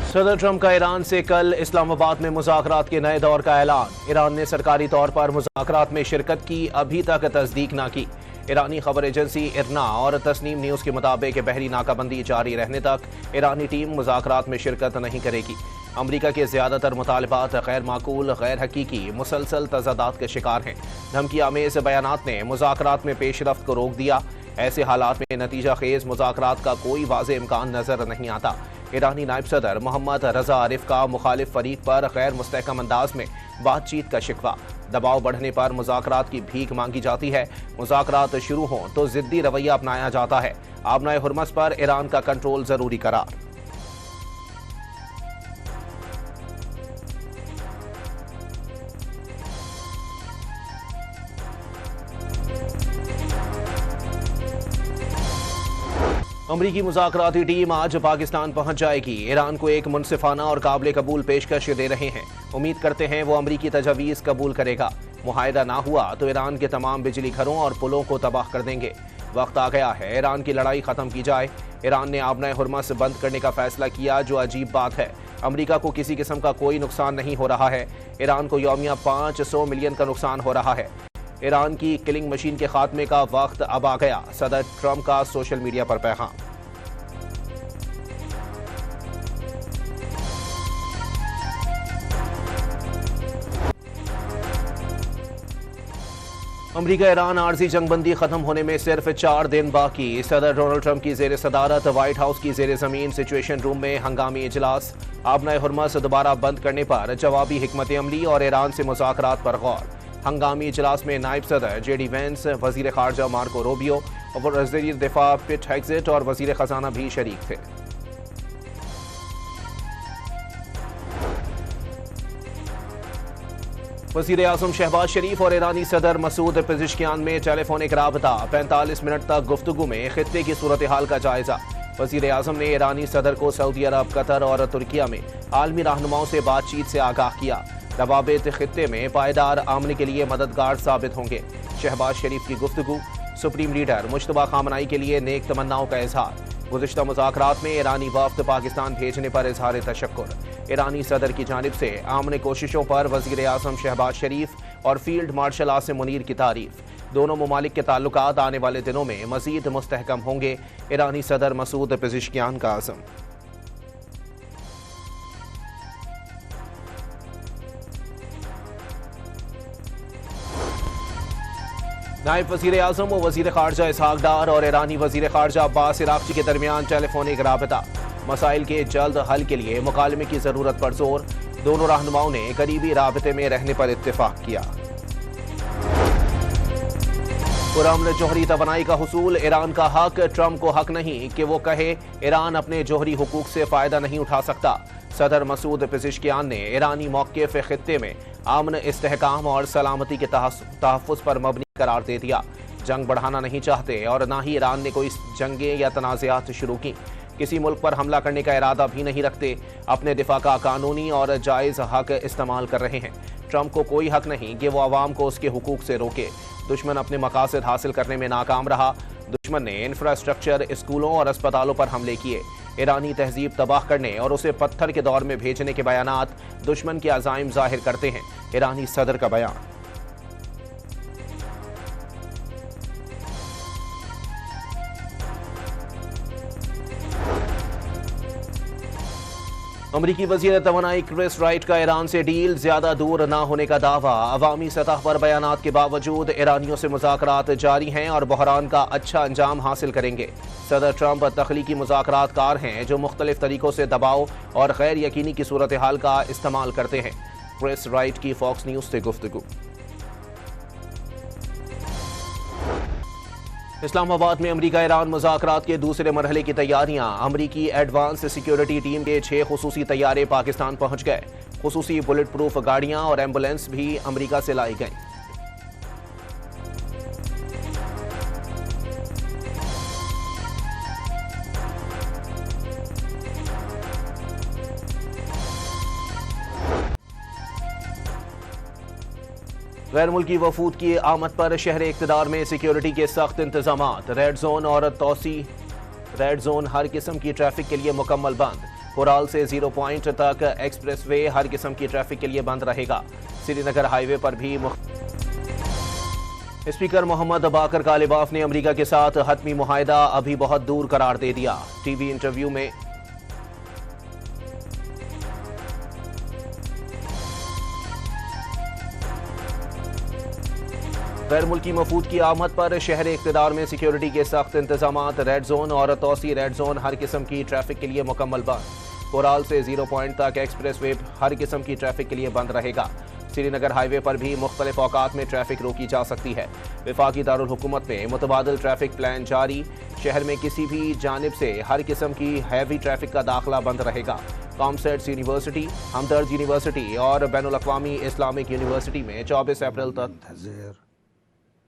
सदर ट्रंप का ईरान से कल इस्लामाबाद में मुज़ाकरात के नए दौर का ऐलान। ईरान ने सरकारी तौर पर मुज़ाकरात में शिरकत की अभी तक तस्दीक न की। ईरानी खबर एजेंसी इरना और तस्नीम न्यूज़ के मुताबिक बहरी नाकाबंदी जारी रहने तक ईरानी टीम मुज़ाकरात में शिरकत नहीं करेगी। अमरीका के ज़्यादातर मुतालबात गैर माकूल, गैर हकीकी, मुसलसल तज़ादात के शिकार हैं। धमकी आमेज़ बयानात ने मुज़ाकरात में पेशरफ्त को रोक दिया। ऐसे हालात में नतीजा खेज मुज़ाकरात का कोई वाज़े इम्कान नजर नहीं आता। ईरानी नायब सदर मोहम्मद रजा आरिफ का मुखालिफ फरीक पर गैर मुस्तहकम अंदाज में बातचीत का शिकवा। दबाव बढ़ने पर मुज़ाकरात की भीख मांगी जाती है। मुज़ाकरात शुरू हों तो जिद्दी रवैया अपनाया जाता है। आबनाए हुर्मस पर ईरान का कंट्रोल जरूरी करार। अमरीकी मुज़ाकराती टीम आज पाकिस्तान पहुंच जाएगी। ईरान को एक मुनसिफाना और काबिल कबूल पेशकश दे रहे हैं। उम्मीद करते हैं वो अमरीकी तजवीज़ कबूल करेगा। मुआहिदा ना हुआ तो ईरान के तमाम बिजली घरों और पुलों को तबाह कर देंगे। वक्त आ गया है ईरान की लड़ाई ख़त्म की जाए। ईरान ने आबनाए हुर्मस बंद करने का फैसला किया, जो अजीब बात है। अमरीका को किसी किस्म का कोई नुकसान नहीं हो रहा है। ईरान को यौमिया 500 मिलियन का नुकसान हो रहा है। ईरान की किलिंग मशीन के खात्मे का वक्त अब आ गया। सदर ट्रंप का सोशल मीडिया पर पैगाम। अमरीका ईरान आर्जी जंगबंदी खत्म होने में सिर्फ 4 दिन बाकी। सदर डोनाल्ड ट्रंप की जेर सदारत व्हाइट हाउस की जेर जमीन सिचुएशन रूम में हंगामी इजलास। आबनाए हुर्मस दोबारा बंद करने पर जवाबी हिकमत अमली और ईरान से मुज़ाकरात पर गौर। हंगामी इजलास में नायब सदर जेडी वेंस, वजीर खारजा मार्को रूबियो, वज़ीर दिफा पिट हेग्जेट और वजीर खजाना भी शरीक थे। वज़ीर आज़म शहबाज शरीफ और ईरानी सदर मसूद पेज़ेश्कियान में टेलीफोनिक राबता। 45 मिनट तक गुफ्तगू में खित्ते की सूरत हाल का जायजा। वज़ीर आज़म ने ईरानी सदर को सऊदी अरब, कतर और तुर्किया में आलमी रहनुमाओं से बातचीत से आगाह किया। रवाबित खित्ते में पायदार आमने के लिए मददगार साबित होंगे। शहबाज शरीफ की गुफ्तगू। सुप्रीम लीडर मुश्तबा खामनाई के लिए नेक तमन्नाओं का इजहार। गुज़िश्ता मुज़ाकरात में ईरानी वफ़द पाकिस्तान भेजने पर इजहार तशक्कुर। ईरानी सदर की जानिब से आमने कोशिशों पर वज़ीर आज़म शहबाज शरीफ और फील्ड मार्शल आसिम मुनीर की तारीफ। दोनों ममालिक के ताल्लुकात आने वाले दिनों में मज़ीद मुस्तहकम होंगे। ईरानी सदर मसूद पेज़ेश्कियान का आज़म। नायब वज़ीर आज़म व वज़ीर खारजा इसहाक डार और ईरानी वज़ीर खारजा अब्बास इराक़ची के दरमियान टेलीफोनिक राबता। मसाइल के जल्द हल के लिए मुकालमे की जरूरत पर जोर। दोनों रहनुमाओं ने करीबी राबते में रहने पर इत्तेफाक किया। पुरअमन जोहरी तवानाई का हुसूल। ईरान का हक। ट्रंप को हक नहीं कि वो कहे ईरान अपने जोहरी हुकूक से फायदा नहीं उठा सकता। सदर मसूद पेज़ेश्कियान ने ईरानी मौक़िफ़ खित्ते में अमन, इस्तेहकाम और सलामती के तहफ़्फ़ुज़ पर मबनी करार दे दिया। जंग बढ़ाना नहीं चाहते और ना ही ईरान ने कोई जंगें या तनाज़ात शुरू की। किसी मुल्क पर हमला करने का इरादा भी नहीं रखते। अपने दिफा का कानूनी और जायज़ हक इस्तेमाल कर रहे हैं। ट्रंप को कोई हक नहीं कि वो आवाम को उसके हुकूक से रोके। दुश्मन अपने मकासद हासिल करने में नाकाम रहा। दुश्मन ने इंफ्रास्ट्रक्चर, स्कूलों और अस्पतालों पर हमले किए। ईरानी तहजीब तबाह करने और उसे पत्थर के दौर में भेजने के बयानात दुश्मन के अज़ाइम जाहिर करते हैं। ईरानी सदर का बयान। अमरीकी वज़ीर तवानाई क्रिस राइट का ईरान से डील ज्यादा दूर न होने का दावा। अवामी सतह पर बयानात के बावजूद ईरानियों से मुज़ाकरात जारी हैं और बहरान का अच्छा अंजाम हासिल करेंगे। सदर ट्रंप तख्लीकी मुज़ाकरात कार हैं जो मुख्तलिफ तरीकों से दबाव और गैर यकीनी की सूरत हाल का इस्तेमाल करते हैं। क्रिस राइट की फॉक्स न्यूज़ से गुफ्तगू। इस्लामाबाद में अमरीका ईरान मुज़ाकरात के दूसरे मरहले की तैयारियां। अमरीकी एडवांस सिक्योरिटी टीम के 6 खुसूसी तैयारे पाकिस्तान पहुंच गए। खुसूसी बुलेट प्रूफ गाड़ियां और एम्बुलेंस भी अमरीका से लाई गई। गैर मुल्की वफूद की आमद पर शहर इक़्तिदार में सिक्योरिटी के सख्त इंतजामात। रेड जोन और तोसी रेड जोन हर किस्म की ट्रैफिक के लिए मुकम्मल बंद। कोराल से 0 पॉइंट तक एक्सप्रेसवे हर किस्म की ट्रैफिक के लिए बंद रहेगा। श्रीनगर हाईवे पर भी स्पीकर मोहम्मद बाकर कालिबाफ ने अमेरिका के साथ हतमी मुआहदा अभी बहुत दूर करार दे दिया। टीवी इंटरव्यू में गैर मुल्की मफूद की आमद पर शहर इख्तिदार में सिक्योरिटी के सख्त इंतजाम, रेड जोन और तौसी रेड जोन हर किस्म की ट्रैफिक के लिए मुकम्मल बंद। कोराल से 0 पॉइंट तक एक्सप्रेस वे हर किस्म की ट्रैफिक के लिए बंद रहेगा। श्रीनगर हाईवे पर भी मुख्तलिफ औकात में ट्रैफिक रोकी जा सकती है। वफाकी दारुल हुकूमत में मुतबादिल ट्रैफिक प्लान जारी। शहर में किसी भी जानिब से हर किस्म की हैवी ट्रैफक का दाखिला बंद रहेगा। कॉमसेट्स यूनिवर्सिटी, हमदर्द यूनिवर्सिटी और बैनुल अक़वामी इस्लामिक यूनिवर्सिटी में 24 अप्रैल तक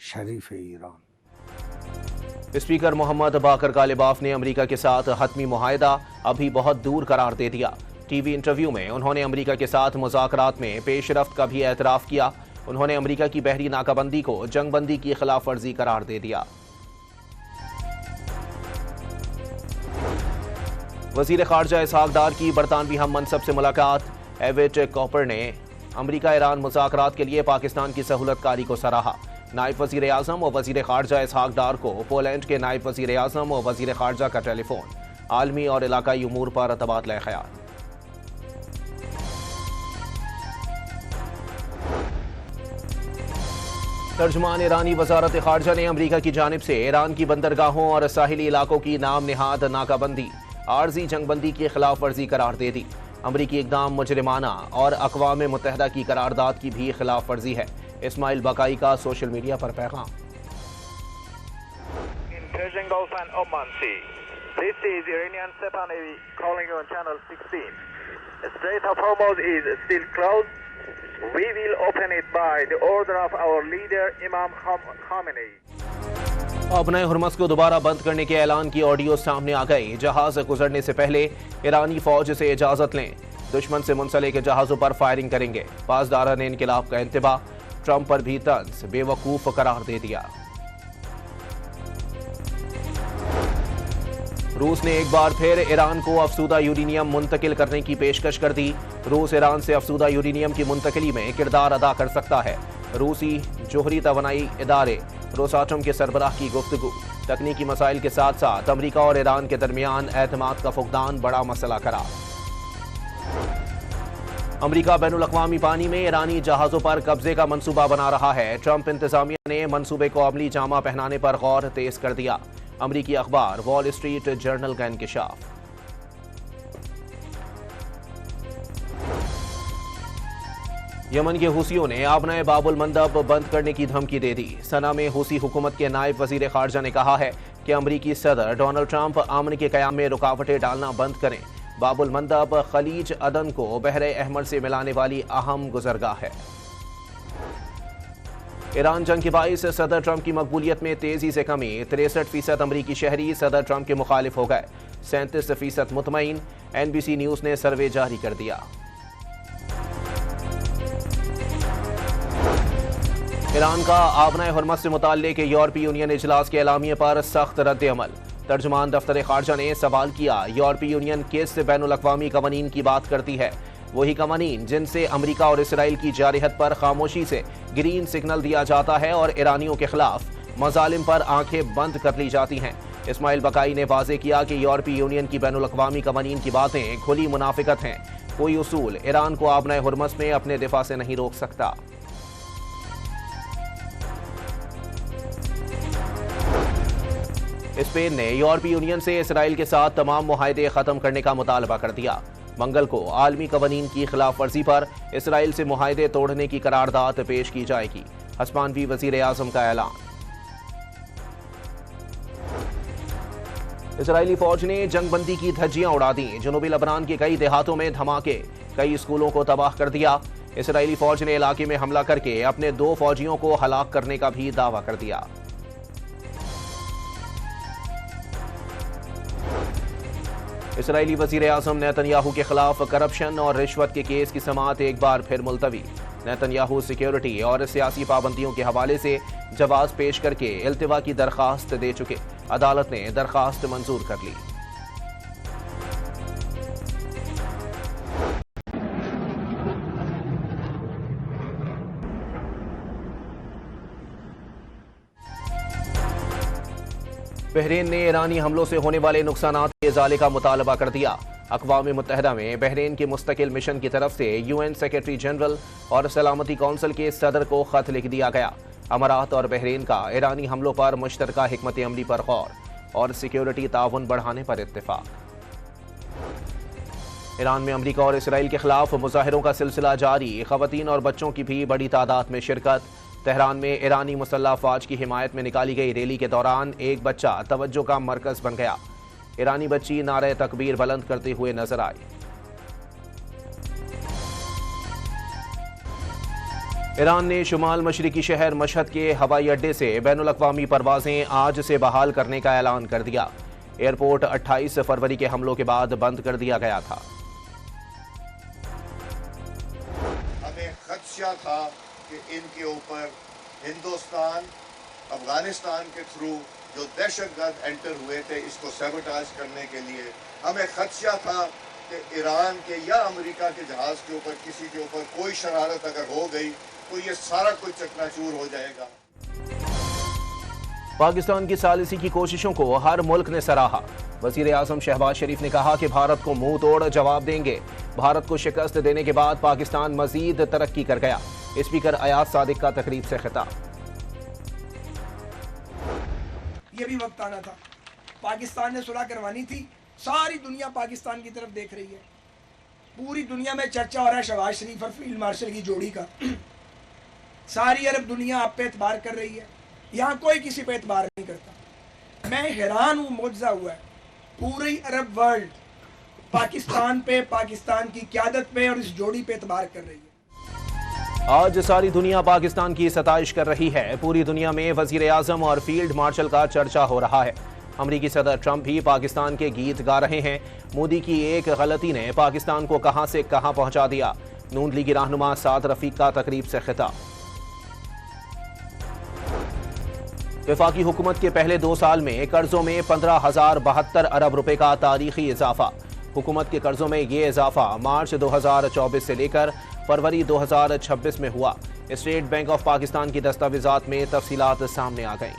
शरीफ ईरान। स्पीकर मोहम्मद बाकर कालिबाफ ने अमेरिका के साथ हतमी मुआहदा अभी बहुत दूर करार दे दिया। टीवी इंटरव्यू में उन्होंने अमेरिका के साथ मुज़ाकरात में पेशरफ्त का भी एतराफ़ किया। उन्होंने अमेरिका की बहरी नाकाबंदी को जंगबंदी की खिलाफ वर्जी करार दे दिया। वज़ीर ख़ारजा इसहाक़ डार की बरतानवी हम मनसब से मुलाकात। एविट कॉपर ने अमेरिका ईरान मुज़ाकरात के लिए पाकिस्तान की सहूलतकारी को सराहा। नायब वज़ीर आज़म और वज़ीर ख़ारजा इसहाक़ डार को पोलैंड के नायब वज़ीर आज़म और वज़ीर ख़ारजा का टेलीफोन। आलमी और इलाकाई उमूर पर तबादला ख़याल। तर्जुमान ईरानी वज़ारत ख़ारजा ने अमेरिका की जानिब से ईरान की बंदरगाहों और साहिली इलाकों की नाम निहाद नाकाबंदी आर्जी जंगबंदी की खिलाफ वर्जी करार दे दी। अमरीकी इक़दाम मुजरिमाना और अक़वाम मुत्तहिदा की करारदाद की भी खिलाफ वर्जी है। इस्माइल बकाई का सोशल मीडिया पर पैगाम। अपने हुर्मस को दोबारा बंद करने के ऐलान की ऑडियो सामने आ गई। जहाज गुजरने से पहले ईरानी फौज से इजाजत लें। दुश्मन से मुंसलिक जहाजों पर फायरिंग करेंगे। पासदारान इनकिलाब का इंतबा। ट्रंप पर भी तंज बेवकूफ करार दे दिया। रूस ने एक बार फिर ईरान को अफसूदा यूरेनियम मुंतकिल करने की पेशकश कर दी। रूस ईरान से अफसूदा यूरेनियम की मुंतकिली में किरदार अदा कर सकता है। रूसी जोहरी तवानाई इदारे रोसाटम के सरबराह की गुफ्तगू। तकनीकी मसाइल के साथ साथ अमरीका और ईरान के दरमियान एतमाद का फुकदान बड़ा मसला करार। अमरीका बैनुल अक़वामी पानी में ईरानी जहाजों पर कब्जे का मंसूबा बना रहा है। ट्रंप इंतजामिया ने मंसूबे को अमली जामा पहनाने पर गौर तेज कर दिया। अमरीकी अखबार वॉल स्ट्रीट जर्नल का इंकिशाफ। यमन के हुसियों ने आबनाए बाबुल मंदब बंद करने की धमकी दे दी। सना में हुसी हुकूमत के नायब वजीर खारजा ने कहा है कि अमरीकी सदर डोनाल्ड ट्रंप अमन के कयाम में रुकावटें डालना बंद करें। बाबुल मंदब खलीज अदन को बहरे अहमर से मिलाने वाली अहम गुजरगाह है। ईरान जंग के बाइस सदर ट्रंप की मकबूलियत में तेजी से कमी। 63% अमरीकी शहरी सदर ट्रंप के मुखालिफ हो गए। 37% मुतमईन। NBC न्यूज ने सर्वे जारी कर दिया। ईरान का आबनाए हुर्मस से मुताल्लिक यूरोपीय यूनियन इजलास के एलामिये पर सख्त रद्द अमल। तर्जुमान दफ्तर खारजा ने सवाल किया, यूरोपीय यूनियन किस बैनुल अक़वामी कवानीन की बात करती है? वही कवानीन जिनसे अमरीका और इसराइल की जारहत पर खामोशी से ग्रीन सिग्नल दिया जाता है और ईरानियों के खिलाफ मजालिम पर आंखें बंद कर ली जाती हैं। इस्माइल बकाई ने वाज़ेह किया कि यूरोपीय यूनियन की बैनुल अक़वामी कवानीन की बातें खुली मुनाफिकत हैं। कोई उसूल ईरान को आबनाए हुर्मस में अपने दिफा से नहीं रोक सकता। स्पेन ने यूरोपीय यूनियन से इसराइल के साथ तमाम मुआहदे खत्म करने का मुतालबा कर दिया। मंगल को आलमी कवानीन की खिलाफ वर्जी पर इसराइल से मुआहदे तोड़ने की करारदाद पेश की जाएगी। हस्पानवी वजीर आजम का ऐलान। इसराइली फौज ने जंगबंदी की धज्जियां उड़ा दी। जनूबी लबनान के कई देहातों में धमाके, कई स्कूलों को तबाह कर दिया। इसराइली फौज ने इलाके में हमला करके अपने 2 फौजियों को हलाक करने का भी दावा कर दिया। इसराइली वजीर आजम नेतन्याहू के खिलाफ करप्शन और रिश्वत के केस की समाअत एक बार फिर मुलतवी। नेतन्याहू सिक्योरिटी और सियासी पाबंदियों के हवाले से जवाब पेश करके इल्तिवा की दरखास्त दे चुके। अदालत ने दरखास्त मंजूर कर ली। बहरीन ने ईरानी हमलों से होने वाले नुकसानात के इजाले का मुतालबा कर दिया। अक़वाम मुत्तहिदा में बहरीन के मुस्तकिल मिशन की तरफ से UN सेक्रेटरी जनरल और सलामती कौंसिल के सदर को खत लिख दिया गया। अमारात और बहरीन का ईरानी हमलों पर मुश्तरका हिकमत अमली पर गौर और सिक्योरिटी ताउन बढ़ाने पर इत्तेफाक। ईरान में अमरीका और इसराइल के खिलाफ मुजाहिरों का सिलसिला जारी। खवातीन और बच्चों की भी बड़ी तादाद में शिरकत। तेहरान में ईरानी मुसल्लह अफवाज की हिमायत में निकाली गई रैली के दौरान एक बच्चा तवज्जो का मरकज बन गया। ईरानी बच्ची नारे तकबीर बुलंद करते हुए नजर आई। ईरान ने शुमाल मशरिकी शहर मशहद के हवाई अड्डे से बैनुल अक़वामी परवाजें आज से बहाल करने का ऐलान कर दिया। एयरपोर्ट 28 फरवरी के हमलों के बाद बंद कर दिया गया था। हमें खदशा था कि इनके ऊपर हिंदुस्तान अफगानिस्तान के थ्रू जो दहशतगर्द एंटर हुए थे इसको सैबोटाज करने के लिए, हमें खदशा था कि ईरान के या अमेरिका के जहाज के ऊपर किसी के ऊपर कोई शरारत अगर हो गई तो ये सारा कुछ चकनाचूर हो जाएगा। पाकिस्तान की सालिसी की कोशिशों को हर मुल्क ने सराहा। वजीर आजम शहबाज शरीफ ने कहा कि भारत को मुंह तोड़ जवाब देंगे। भारत को शिकस्त देने के बाद पाकिस्तान मजीद तरक्की कर गया। स्पीकर अयाज सादिक का तकरीब से खिताब। ये भी वक्त आना था, पाकिस्तान ने सुलह करवानी थी। सारी दुनिया पाकिस्तान की तरफ देख रही है। पूरी दुनिया में चर्चा हो रहा है शहबाज शरीफ और फील्ड मार्शल की जोड़ी का। सारी अरब दुनिया आप पे एतबार कर रही है, यहाँ कोई किसी पे एतबार नहीं करता। मैं हैरान हूँ, मुआवजा हुआ है पूरी अरब वर्ल्ड पाकिस्तान पे, पाकिस्तान की क़यादत पे और इस जोड़ी पे एतबार कर रही है। आज सारी दुनिया पाकिस्तान की सताइश कर रही है। पूरी दुनिया में वजीर आजम और फील्ड मार्शल का चर्चा हो रहा है। अमरीकी सदर ट्रंप भी पाकिस्तान के गीत गा रहे हैं। मोदी की एक गलती ने पाकिस्तान को कहां से कहां पहुंचा दिया। नून लीगी रहनुमा साद रफीक का तकरीब से खिताब। वफाकी हुकूमत के पहले 2 साल में कर्जों में 15,072 अरब रुपए का तारीखी इजाफा। हुकूमत के कर्जों में ये इजाफा मार्च 2024 से लेकर फरवरी 2026 में हुआ। स्टेट बैंक ऑफ पाकिस्तान की दस्तावेजात में तफसीलात सामने आ गईं।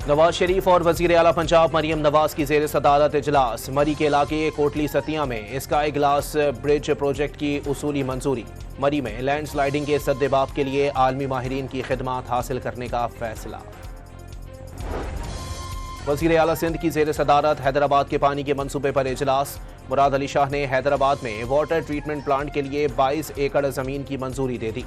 नवाज शरीफ और वजीर आला पंजाब मरियम नवाज की जेर सदारत इजलास। मरी के इलाके कोटली सतिया में स्काई ग्लास ब्रिज प्रोजेक्ट की उसूली मंजूरी। मरी में लैंडस्लाइडिंग के सद्देबाब के लिए आलमी माहिरीन की खिदमात हासिल करने का फैसला। वजीर आला सिंध की जेर सदारत हैदराबाद के पानी के मंसूबे पर इजलास। मुराद अली शाह ने हैदराबाद में वाटर ट्रीटमेंट प्लांट के लिए 22 एकड़ जमीन की मंजूरी दे दी।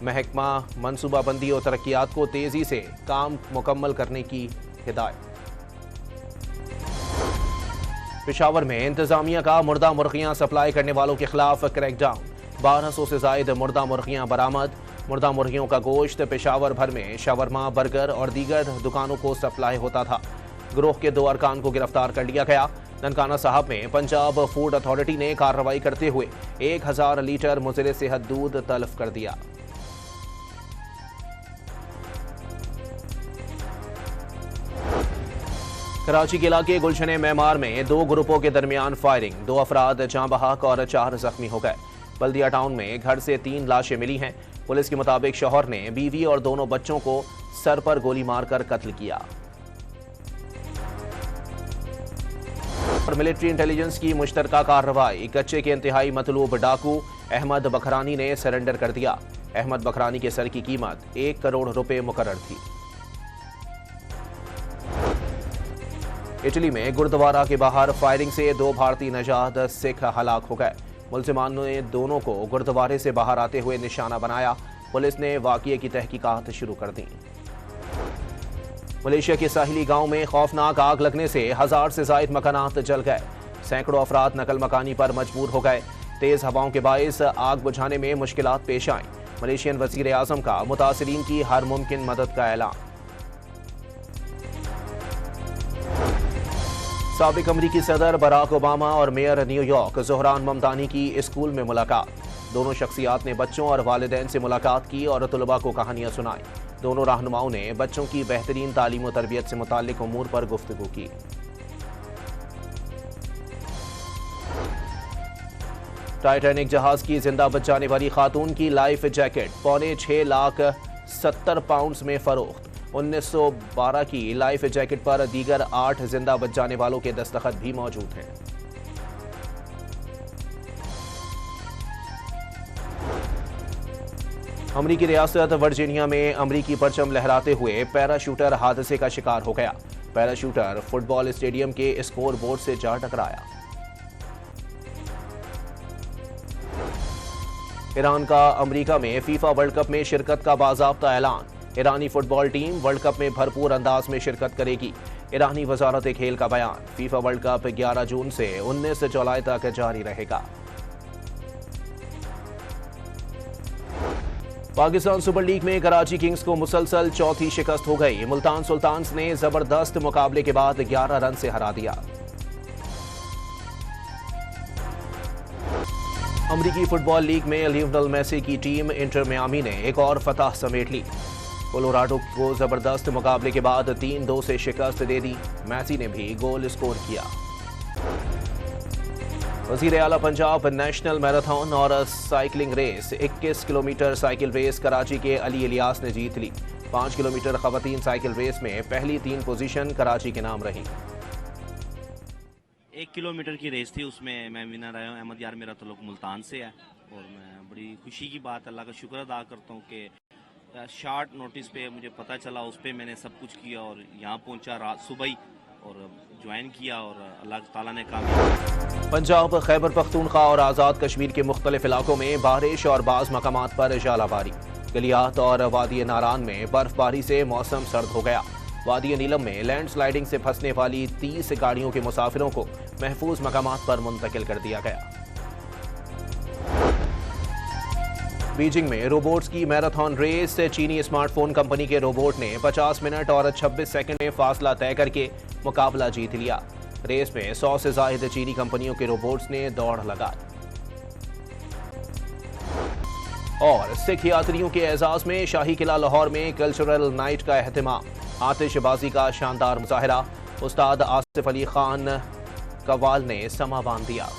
महकमा मनसूबाबंदी और तरक्कियात को तेजी से काम मुकम्मल करने की हिदायत। पेशावर में इंतजामिया का मुर्दा मुर्गियां सप्लाई करने वालों के खिलाफ क्रैकडाउन। 1200 से जायद मुर्दा मुर्गियां बरामद। मुर्दा मुर्गियों का गोश्त पेशावर भर में शवरमा, बर्गर और दीगर दुकानों को सप्लाई होता था। गिरोह के 2 अरकान को गिरफ्तार कर लिया गया। ननकाना साहब में पंजाब फूड अथॉरिटी ने कार्रवाई करते हुए 1000 लीटर मुज़र सेहत दूध तल्फ कर दिया। कराची के इलाके गुलशन मेमार में 2 ग्रुपों के दरमियान फायरिंग। 2 अफराद जाँ बहक और 4 जख्मी हो गए। बल्दिया टाउन में घर से 3 लाशें मिली हैं। पुलिस के मुताबिक शौहर ने बीवी और दोनों बच्चों को सर पर गोली मारकर कत्ल किया। और मिलिट्री इंटेलिजेंस की मुश्तरका कार्रवाई। कच्चे के इंतहाई मतलूब डाकू अहमद बखरानी ने सरेंडर कर दिया। अहमद बखरानी के सर की कीमत 1 करोड़ रुपए मुकर्रर थी। इटली में गुरुद्वारा के बाहर फायरिंग से 2 भारतीय नजाद सिख हलाक हो गए। मुलजिमान ने दोनों को गुरुद्वारे से बाहर आते हुए निशाना बनाया। पुलिस ने वाक़ये की तहकीकात शुरू कर दी। मलेशिया के साहिली गांव में खौफनाक आग लगने से 1000 से जायद मकानात जल गए। सैकड़ों अफराद नकल मकानी पर मजबूर हो गए। तेज हवाओं के बायस आग बुझाने में मुश्किलात पेश आईं। मलेशियन वजीर आजम का मुतासिरीन की हर मुमकिन मदद का ऐलान। साबिक अमरीकी सदर बराक ओबामा और मेयर न्यूयॉर्क ज़ोहरान ममदानी की स्कूल में मुलाकात। दोनों शख्सियात ने बच्चों और वालिदैन से मुलाकात की और तलबा को कहानियां सुनाई। दोनों रहनुमाओं ने बच्चों की बेहतरीन तालीम और तरबियत से मुताल्लिक उमूर पर गुफ्तगू की। टाइटैनिक जहाज की जिंदा बच जाने वाली खातून की लाइफ जैकेट £6,70,000 में फरोख्त। 1912 की लाइफ जैकेट पर दीगर 8 जिंदा बच जाने वालों के दस्तखत भी मौजूद हैं। अमरीकी रियासत वर्जीनिया में अमरीकी परचम लहराते हुए पैराशूटर हादसे का शिकार हो गया। पैराशूटर फुटबॉल स्टेडियम के स्कोर बोर्ड से जा टकराया। ईरान का अमरीका में फीफा वर्ल्ड कप में शिरकत का बाज़ाब्ता ऐलान। ईरानी फुटबॉल टीम वर्ल्ड कप में भरपूर अंदाज में शिरकत करेगी। ईरानी वजारत खेल का बयान। फीफा वर्ल्ड कप 11 जून से 19 जुलाई तक जारी रहेगा। पाकिस्तान सुपर लीग में कराची किंग्स को मुसलसल चौथी शिकस्त हो गई। मुल्तान सुल्तान्स ने जबरदस्त मुकाबले के बाद 11 रन से हरा दिया। अमरीकी फुटबॉल लीग में लियोनेल मेसी की टीम इंटर मियामी ने एक और फतह समेट ली। कोलोराडो को जबरदस्त मुकाबले के बाद 3-2 से शिकस्त दे दी। मेसी ने भी गोल स्कोर किया। वज़ीर आला पंजाब नेशनल मैराथन और cycling race 21 kilometre cycle race Karachi के अली इलियास ने जीत ली। 5 किलोमीटर खवातीन साइकिल रेस में पहली 3 पोजीशन कराची के नाम रही। 1 किलोमीटर की रेस थी, उसमें मैं विनर आया हूँ। अहमद यार मेरा तल्लुक मुल्तान से है और मैं बड़ी खुशी की बात अल्लाह का शुक्र अदा करता हूँ कि शॉर्ट नोटिस पे मुझे पता चला, उस पर मैंने सब कुछ किया और यहाँ पहुँचा रात सुबह ही और ज्वाइन किया और अल्लाह ताला ने कामयाब। पंजाब, खैबर पख्तूनख्वा और आज़ाद कश्मीर के मुख्तलिफ इलाकों में बारिश और बाज़ मकामात पर जालाबारी। गलियात और वादी नारान में बर्फबारी से मौसम सर्द हो गया। वादी नीलम में लैंडस्लाइडिंग से फंसने वाली 30 गाड़ियों के मुसाफिरों को महफूज मकामात पर मुंतकिल कर दिया गया। बीजिंग में रोबोट्स की मैराथन रेस। चीनी स्मार्टफोन कंपनी के रोबोट ने 50 मिनट और 26 सेकंड में फासला तय करके मुकाबला जीत लिया। रेस में 100 से ज्यादा चीनी कंपनियों के रोबोट्स ने दौड़ लगाई। और सिख यात्रियों के एजाज में शाही किला लाहौर में कल्चरल नाइट का एहतमाम। आतिशबाजी का शानदार मुजाहरा। उस्ताद आसिफ अली खान कव्वाल ने समा बांध दिया।